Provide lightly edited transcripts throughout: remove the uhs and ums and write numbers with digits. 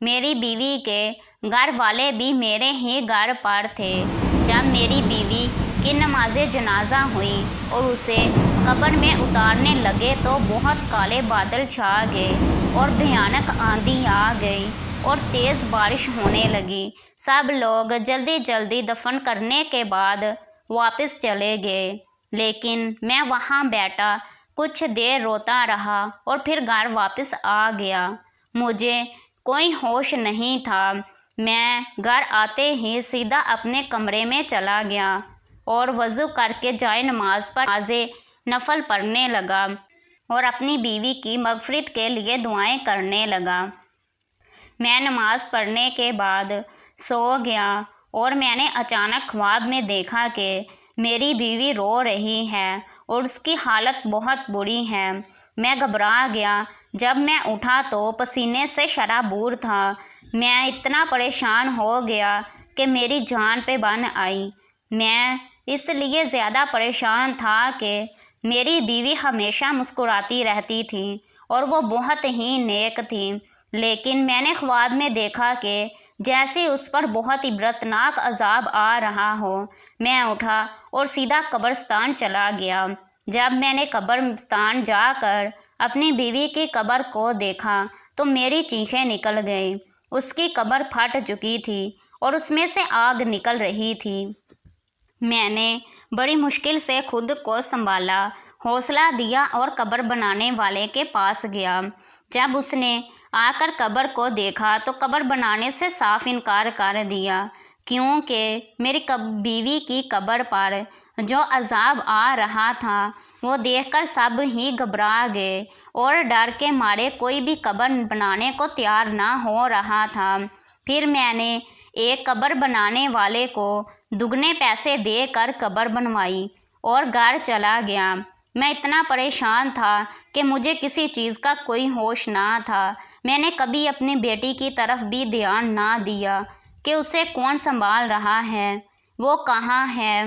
میری بیوی کے گھر والے بھی میرے ہی گھر پر تھے۔ جب میری بیوی کی نماز جنازہ ہوئی اور اسے قبر میں اتارنے لگے تو بہت کالے بادل چھا گئے اور بھیانک آندھی آ گئی اور تیز بارش ہونے لگی۔ سب لوگ جلدی جلدی دفن کرنے کے بعد واپس چلے گئے، لیکن میں وہاں بیٹھا کچھ دیر روتا رہا اور پھر گھر واپس آ گیا۔ مجھے کوئی ہوش نہیں تھا۔ میں گھر آتے ہی سیدھا اپنے کمرے میں چلا گیا اور وضو کر کے جائے نماز پر نماز نفل پڑھنے لگا اور اپنی بیوی کی مغفرت کے لیے دعائیں کرنے لگا۔ میں نماز پڑھنے کے بعد سو گیا اور میں نے اچانک خواب میں دیکھا کہ میری بیوی رو رہی ہے اور اس کی حالت بہت بری ہے۔ میں گھبرا گیا۔ جب میں اٹھا تو پسینے سے شرابور تھا۔ میں اتنا پریشان ہو گیا کہ میری جان پہ بن آئی۔ میں اس لیے زیادہ پریشان تھا کہ میری بیوی ہمیشہ مسکراتی رہتی تھی اور وہ بہت ہی نیک تھی، لیکن میں نے خواب میں دیکھا کہ جیسے اس پر بہت عبرتناک عذاب آ رہا ہو۔ میں اٹھا اور سیدھا قبرستان چلا گیا۔ جب میں نے قبرستان جا کر اپنی بیوی کی قبر کو دیکھا تو میری چیخیں نکل گئیں۔ اس کی قبر پھٹ چکی تھی اور اس میں سے آگ نکل رہی تھی۔ میں نے بڑی مشکل سے خود کو سنبھالا، حوصلہ دیا اور قبر بنانے والے کے پاس گیا۔ جب اس نے آ کر قبر کو دیکھا تو قبر بنانے سے صاف انکار کر دیا، کیونکہ میری بیوی کی قبر پر جو عذاب آ رہا تھا وہ دیکھ کر سب ہی گھبرا گئے اور ڈر کے مارے کوئی بھی قبر بنانے کو تیار نہ ہو رہا تھا۔ پھر میں نے ایک قبر بنانے والے کو دگنے پیسے دے کر قبر بنوائی اور گھر چلا گیا۔ میں اتنا پریشان تھا کہ مجھے کسی چیز کا کوئی ہوش نہ تھا۔ میں نے کبھی اپنی بیٹی کی طرف بھی دھیان نہ دیا کہ اسے کون سنبھال رہا ہے، وہ کہاں ہے،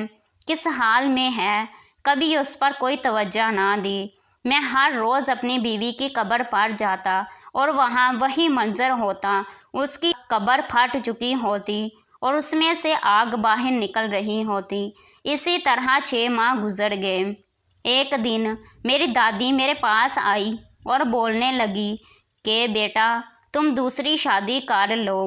کس حال میں ہے، کبھی اس پر کوئی توجہ نہ دی۔ میں ہر روز اپنی بیوی کی قبر پر جاتا اور وہاں وہی منظر ہوتا، اس کی قبر پھٹ چکی ہوتی اور اس میں سے آگ باہر نکل رہی ہوتی۔ اسی طرح 6 ماہ گزر گئے۔ ایک دن میری دادی میرے پاس آئی اور بولنے لگی کہ بیٹا تم دوسری شادی کر لو۔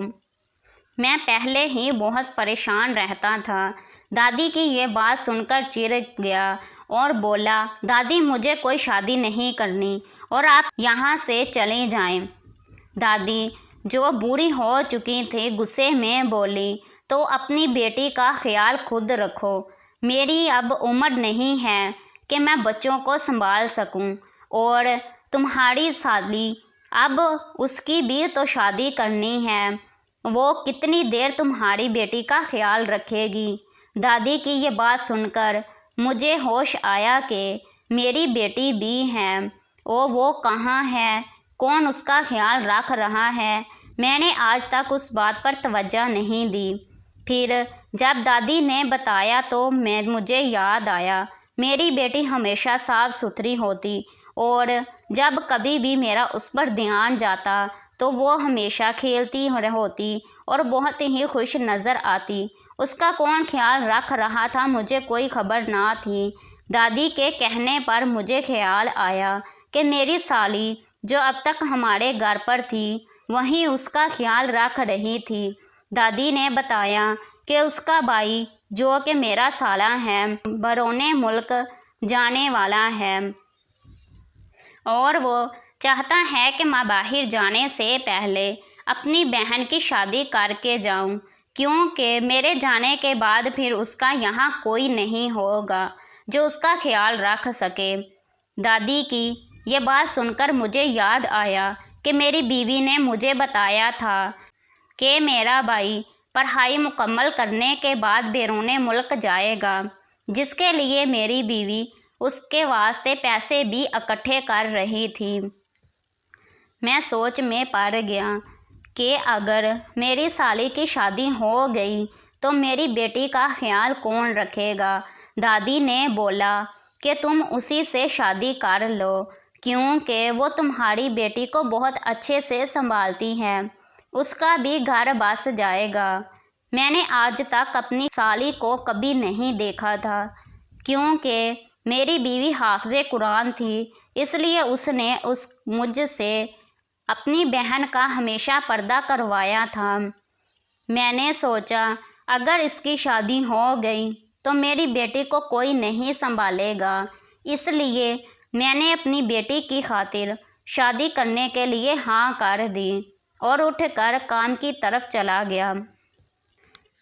میں پہلے ہی بہت پریشان رہتا تھا۔ دادی کی یہ بات سن کر چڑ گیا اور بولا دادی مجھے کوئی شادی نہیں کرنی اور آپ یہاں سے چلے جائیں۔ دادی جو بوڑھی ہو چکی تھی غصے میں بولی تو اپنی بیٹی کا خیال خود رکھو، میری اب عمر نہیں ہے کہ میں بچوں کو سنبھال سکوں، اور تمہاری سالی اب اس کی بھی تو شادی کرنی ہے، وہ کتنی دیر تمہاری بیٹی کا خیال رکھے گی۔ دادی کی یہ بات سن کر مجھے ہوش آیا کہ میری بیٹی بھی ہے، وہ کہاں ہے، کون اس کا خیال رکھ رہا ہے۔ میں نے آج تک اس بات پر توجہ نہیں دی۔ پھر جب دادی نے بتایا تو مجھے یاد آیا میری بیٹی ہمیشہ صاف ستھری ہوتی اور جب کبھی بھی میرا اس پر دھیان جاتا تو وہ ہمیشہ کھیلتی ہوتی اور بہت ہی خوش نظر آتی۔ اس کا کون خیال رکھ رہا تھا مجھے کوئی خبر نہ تھی۔ دادی کے کہنے پر مجھے خیال آیا کہ میری سالی جو اب تک ہمارے گھر پر تھی وہیں اس کا خیال رکھ رہی تھی۔ دادی نے بتایا کہ اس کا بھائی جو کہ میرا سالا ہے بیرون ملک جانے والا ہے اور وہ چاہتا ہے کہ میں باہر جانے سے پہلے اپنی بہن کی شادی کر کے جاؤں، کیونکہ میرے جانے کے بعد پھر اس کا یہاں کوئی نہیں ہوگا جو اس کا خیال رکھ سکے۔ دادی کی یہ بات سن کر مجھے یاد آیا کہ میری بیوی نے مجھے بتایا تھا کہ میرا بھائی پڑھائی مکمل کرنے کے بعد بیرون ملک جائے گا، جس کے لیے میری بیوی اس کے واسطے پیسے بھی اکٹھے کر رہی تھی۔ میں سوچ میں پڑ گیا کہ اگر میری سالی کی شادی ہو گئی تو میری بیٹی کا خیال کون رکھے گا۔ دادی نے بولا کہ تم اسی سے شادی کر لو، کیونکہ وہ تمہاری بیٹی کو بہت اچھے سے سنبھالتی ہے، اس کا بھی گھر بس جائے گا۔ میں نے آج تک اپنی سالی کو کبھی نہیں دیکھا تھا، کیونکہ میری بیوی حافظ قرآن تھی، اس لیے اس نے مجھ سے اپنی بہن کا ہمیشہ پردہ کروایا تھا۔ میں نے سوچا اگر اس کی شادی ہو گئی تو میری بیٹی کو کوئی نہیں سنبھالے گا، اس لیے میں نے اپنی بیٹی کی خاطر شادی کرنے کے لیے ہاں کر دی اور اٹھ کر کام کی طرف چلا گیا۔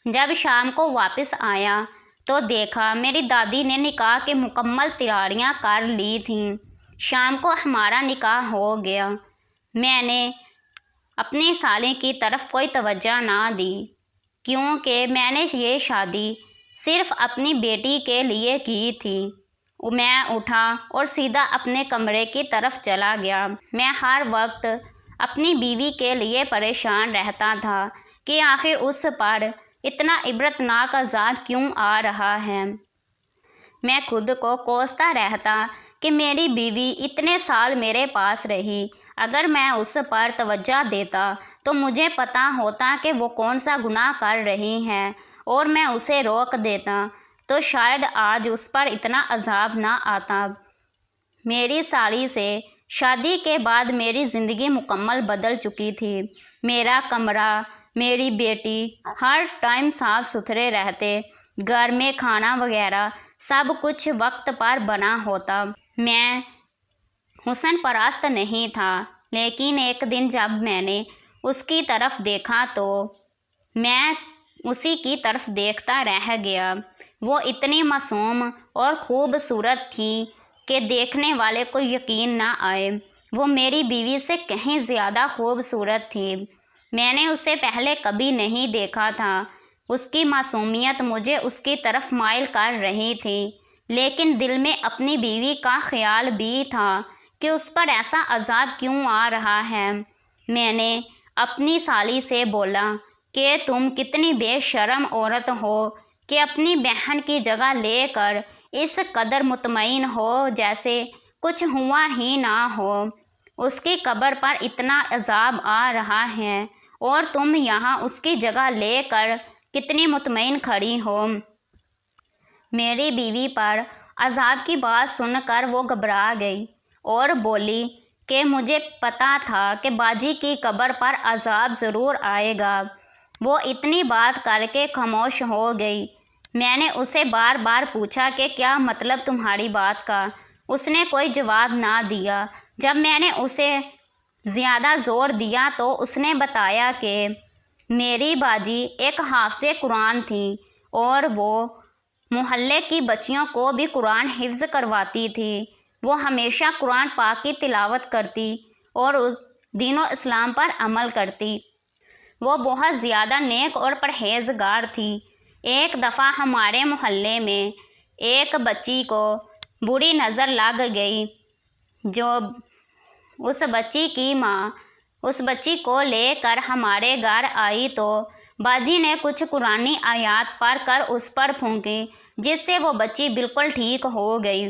جب شام کو واپس آیا تو دیکھا میری دادی نے نکاح کی مکمل تیاریاں کر لی تھیں۔ شام کو ہمارا نکاح ہو گیا۔ میں نے اپنی سالی کی طرف کوئی توجہ نہ دی، کیونکہ میں نے یہ شادی صرف اپنی بیٹی کے لیے کی تھی۔ میں اٹھا اور سیدھا اپنے کمرے کی طرف چلا گیا۔ میں ہر وقت اپنی بیوی کے لیے پریشان رہتا تھا کہ آخر اس پر اتنا عبرتناک عذاب کیوں آ رہا ہے۔ میں خود کو کوستا رہتا کہ میری بیوی اتنے سال میرے پاس رہی، اگر میں اس پر توجہ دیتا تو مجھے پتہ ہوتا کہ وہ کون سا گناہ کر رہی ہے اور میں اسے روک دیتا تو شاید آج اس پر اتنا عذاب نہ آتا۔ میری سالی سے شادی کے بعد میری زندگی مکمل بدل چکی تھی۔ میرا کمرہ، میری بیٹی ہر ٹائم صاف ستھرے رہتے، گھر میں کھانا وغیرہ سب کچھ وقت پر بنا ہوتا۔ میں حسن پرست نہیں تھا، لیکن ایک دن جب میں نے اس کی طرف دیکھا تو میں اسی کی طرف دیکھتا رہ گیا۔ وہ اتنی معصوم اور خوبصورت تھی کہ دیکھنے والے کو یقین نہ آئے۔ وہ میری بیوی سے کہیں زیادہ خوبصورت تھی۔ میں نے اسے پہلے کبھی نہیں دیکھا تھا۔ اس کی معصومیت مجھے اس کی طرف مائل کر رہی تھی، لیکن دل میں اپنی بیوی کا خیال بھی تھا کہ اس پر ایسا عذاب کیوں آ رہا ہے۔ میں نے اپنی سالی سے بولا کہ تم کتنی بے شرم عورت ہو کہ اپنی بہن کی جگہ لے کر اس قدر مطمئن ہو جیسے کچھ ہوا ہی نہ ہو۔ اس کی قبر پر اتنا عذاب آ رہا ہے اور تم یہاں اس کی جگہ لے کر کتنی مطمئن کھڑی ہو۔ میری بیوی پر عذاب کی بات سن کر وہ گھبرا گئی اور بولی کہ مجھے پتہ تھا کہ باجی کی قبر پر عذاب ضرور آئے گا۔ وہ اتنی بات کر کے خاموش ہو گئی۔ میں نے اسے بار بار پوچھا کہ کیا مطلب تمہاری بات کا؟ اس نے کوئی جواب نہ دیا۔ جب میں نے اسے زیادہ زور دیا تو اس نے بتایا کہ میری باجی ایک حافظ قرآن تھی اور وہ محلے کی بچیوں کو بھی قرآن حفظ کرواتی تھی۔ وہ ہمیشہ قرآن پاک کی تلاوت کرتی اور اس دین و اسلام پر عمل کرتی۔ وہ بہت زیادہ نیک اور پرہیزگار تھی۔ ایک دفعہ ہمارے محلے میں ایک بچی کو بری نظر لگ گئی۔ جو اس بچی کی ماں اس بچی کو لے کر ہمارے گھر آئی تو باجی نے کچھ قرآنی آیات پڑھ کر اس پر پھونکی، جس سے وہ بچی بالکل ٹھیک ہو گئی۔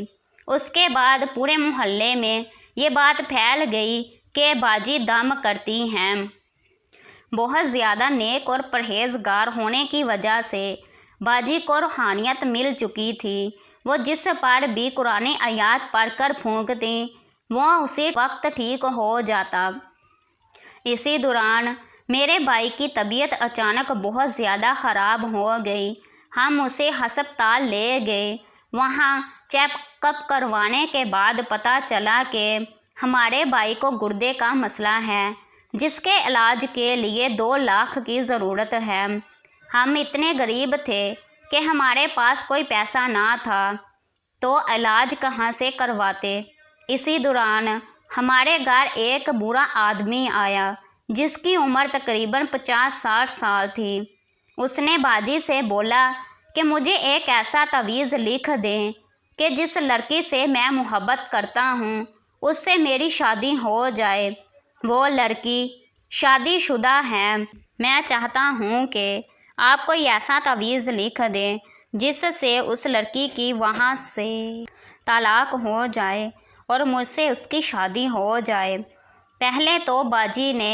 اس کے بعد پورے محلے میں یہ بات پھیل گئی کہ باجی دم کرتی ہیں۔ بہت زیادہ نیک اور پرہیزگار ہونے کی وجہ سے باجی کو روحانیت مل چکی تھی۔ وہ جس پر بھی قرآنی آیات پڑھ کر پھونکتی وہ اسی وقت ٹھیک ہو جاتا۔ اسی دوران میرے بھائی کی طبیعت اچانک بہت زیادہ خراب ہو گئی۔ ہم اسے ہسپتال لے گئے۔ وہاں چیک اپ کروانے کے بعد پتہ چلا کہ ہمارے بھائی کو گردے کا مسئلہ ہے، جس کے علاج کے لیے 2 لاکھ کی ضرورت ہے۔ ہم اتنے غریب تھے کہ ہمارے پاس کوئی پیسہ نہ تھا تو علاج کہاں سے کرواتے۔ اسی دوران ہمارے گھر ایک بوڑھا آدمی آیا جس کی عمر تقریباً 50-60 سال تھی۔ اس نے باجی سے بولا کہ مجھے ایک ایسا تعویذ لکھ دیں کہ جس لڑکی سے میں محبت کرتا ہوں اس سے میری شادی ہو جائے۔ وہ لڑکی شادی شدہ ہے۔ میں چاہتا ہوں کہ آپ کوئی ایسا تعویذ لکھ دیں جس سے اس لڑکی کی وہاں سے طلاق ہو جائے اور مجھ سے اس کی شادی ہو جائے۔ پہلے تو باجی نے